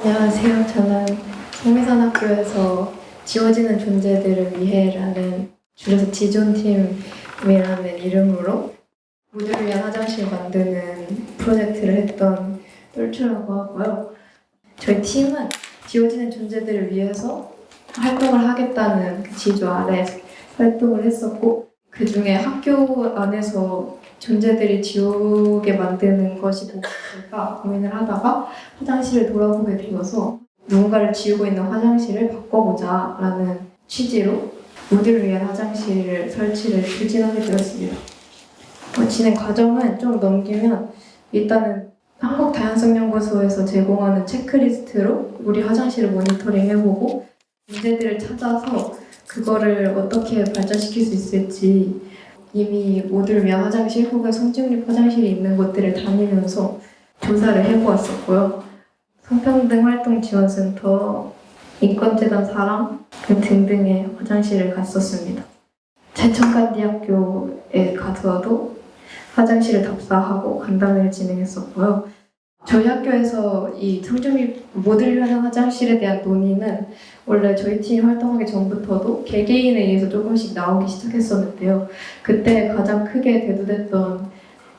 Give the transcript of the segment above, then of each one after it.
안녕하세요. 저는 성미산학교에서 지워지는 존재들을 위해라는 줄여서 지존팀이라는 이름으로 무대를 위한 화장실 만드는 프로젝트를 했던 똘추라고 하고요. 저희 팀은 지워지는 존재들을 위해서 활동을 하겠다는 그 지조 아래 활동을 했었고, 그 중에 학교 안에서 존재들이 지우게 만드는 것이 무엇일까 고민을 하다가 화장실을 돌아보게 되어서 누군가를 지우고 있는 화장실을 바꿔보자 라는 취지로 무드를 위한 화장실을 설치를 추진하게 되었습니다. 진행 과정은 좀 넘기면 일단은 한국다양성연구소에서 제공하는 체크리스트로 우리 화장실을 모니터링 해보고 문제들을 찾아서 그거를 어떻게 발전시킬 수 있을지 이미 모두를 위한 화장실 혹은 성중립 화장실이 있는 곳들을 다니면서 조사를 해보았었고요. 성평등활동지원센터, 인권재단 사랑 등등의 화장실을 갔었습니다. 제천간대학교에 가서도 화장실을 답사하고 간담회를 진행했었고요. 저희 학교에서 이 성중립 모두를 위한 화장실에 대한 논의는 원래 저희 팀이 활동하기 전부터도 개개인에 의해서 조금씩 나오기 시작했었는데요. 그때 가장 크게 대두됐던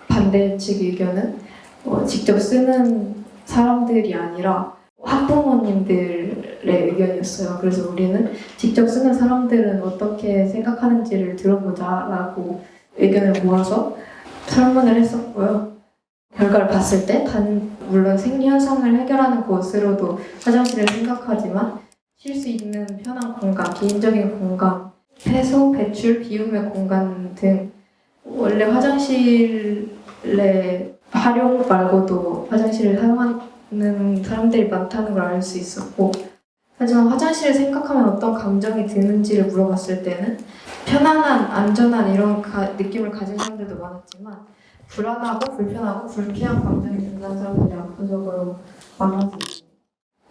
반대 측 의견은 직접 쓰는 사람들이 아니라 학부모님들의 의견이었어요. 그래서 우리는 직접 쓰는 사람들은 어떻게 생각하는지를 들어보자라고 의견을 모아서 설문을 했었고요. 결과를 봤을 때 물론 생리현상을 해결하는 곳으로도 화장실을 생각하지만 쉴 수 있는 편한 공간, 개인적인 공간, 해소, 배출, 비움의 공간 등 원래 화장실의 활용 말고도 화장실을 사용하는 사람들이 많다는 걸 알 수 있었고, 하지만 화장실을 생각하면 어떤 감정이 드는지를 물어봤을 때는 편안한, 안전한 이런 느낌을 가진 사람들도 많았지만 불안하고 불편하고 불쾌한 감정이 든다는 사람들이 압도적으로 많았습니다.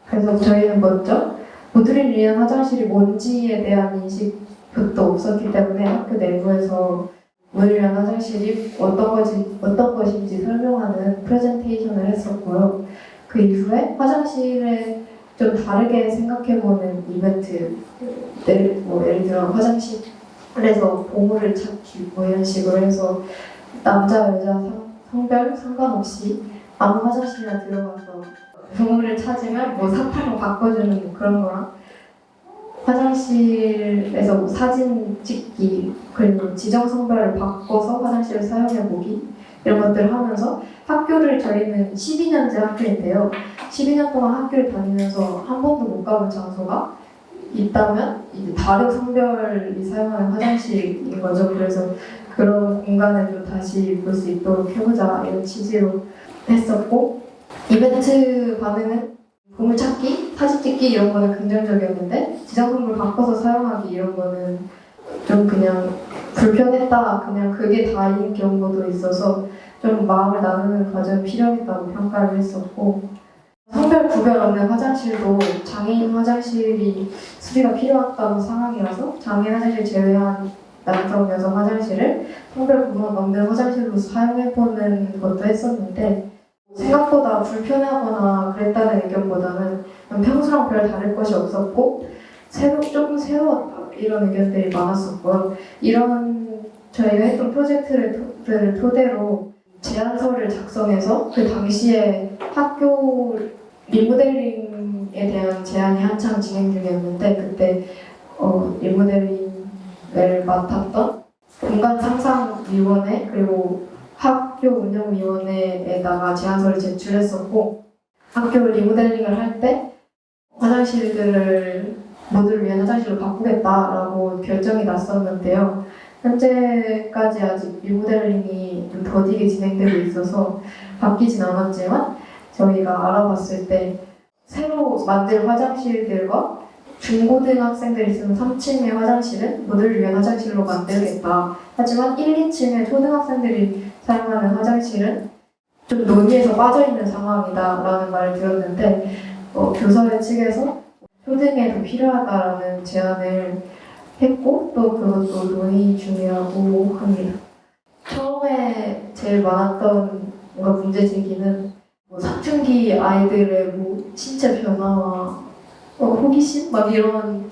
그래서 저희는 먼저 모두를 위한 화장실이 뭔지에 대한 인식부터 없었기 때문에 학교 내부에서 모두를 위한 화장실이 어떤 것인지 설명하는 프레젠테이션을 했었고요. 그 이후에 화장실에 좀 다르게 생각해보는 이벤트, 예를 들어 화장실에서 보물을 찾기 이런 식으로 해서 남자, 여자, 성별 상관없이 아무 화장실이나 들어가서 보물을 찾으면 사탕을 바꿔주는 그런 거랑 화장실에서 사진 찍기 그리고 지정 성별을 바꿔서 화장실을 사용해보기 이런 것들을 하면서 학교를 저희는 12년제 학교인데요. 12년 동안 학교를 다니면서 한 번도 못 가본 장소가 있다면 이제 다른 성별이 사용하는 화장실인 거죠. 그래서 그런 공간을 좀 다시 볼 수 있도록 해보자 이런 취지로 했었고, 이벤트 반응은 보물찾기, 사진 찍기 이런 거는 긍정적이었는데 지정선물 바꿔서 사용하기 이런 거는 좀 그냥 불편했다, 그냥 그게 다인 경우도 있어서 좀 마음을 나누는 과정이 필요했다고 평가를 했었고, 성별 구별 없는 화장실도 장애인 화장실이 수리가 필요하다는 상황이라서 장애인 화장실 제외한 남성, 여성 화장실을 성별 구분 없는 화장실로 사용해보는 것도 했었는데 생각보다 불편하거나 그랬다는 의견보다는 평소랑 별 다를 것이 없었고 조금 새로웠다 이런 의견들이 많았었고요. 이런 저희가 했던 프로젝트를 토대로 제안서를 작성해서 그 당시에 학교 리모델링에 대한 제안이 한창 진행 중이었는데 그때 리모델링을 맡았던 공간상상위원회 그리고 학교 운영위원회에다가 제안서를 제출했었고, 학교 리모델링을 할 때 화장실들을 모두를 위한 화장실로 바꾸겠다라고 결정이 났었는데요. 현재까지 아직 리모델링이 좀 더디게 진행되고 있어서 바뀌진 않았지만 저희가 알아봤을 때 새로 만들 화장실들과 중고등학생들이 쓰는 3층의 화장실은 모두를 위한 화장실로 만들겠다. 하지만 1, 2층의 초등학생들이 사용하는 화장실은 좀 논의에서 빠져있는 상황이다라는 말을 들었는데 교사회 측에서 초등에도 필요하다라는 제안을 했고 또 그것도 논의 중이라고 합니다. 처음에 제일 많았던 뭔가 문제 제기는 사춘기 아이들의 신체 변화와 호기심 막 이런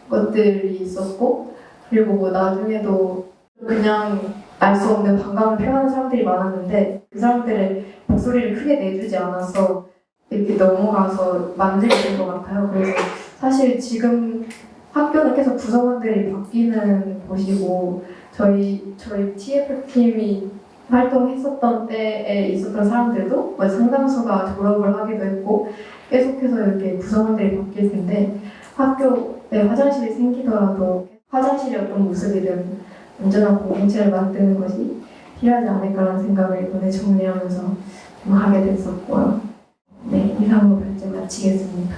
것들이 있었고, 그리고 나중에도 그냥 알 수 없는 반감을 표현하는 사람들이 많았는데 그 사람들의 목소리를 크게 내주지 않아서 이렇게 넘어가서 만들게 된 것 같아요. 그래서 사실 지금 학교는 계속 구성원들이 바뀌는 곳이고, 저희 TF팀이 활동했었던 때에 있었던 사람들도 상당수가 졸업을 하기도 했고, 계속해서 이렇게 구성원들이 바뀔 텐데, 학교에 화장실이 생기더라도 화장실이 어떤 모습이든 안전한 공동체를 만드는 것이 필요하지 않을까라는 생각을 이번에 정리하면서 좀 하게 됐었고요. 네, 이상으로 발제 마치겠습니다.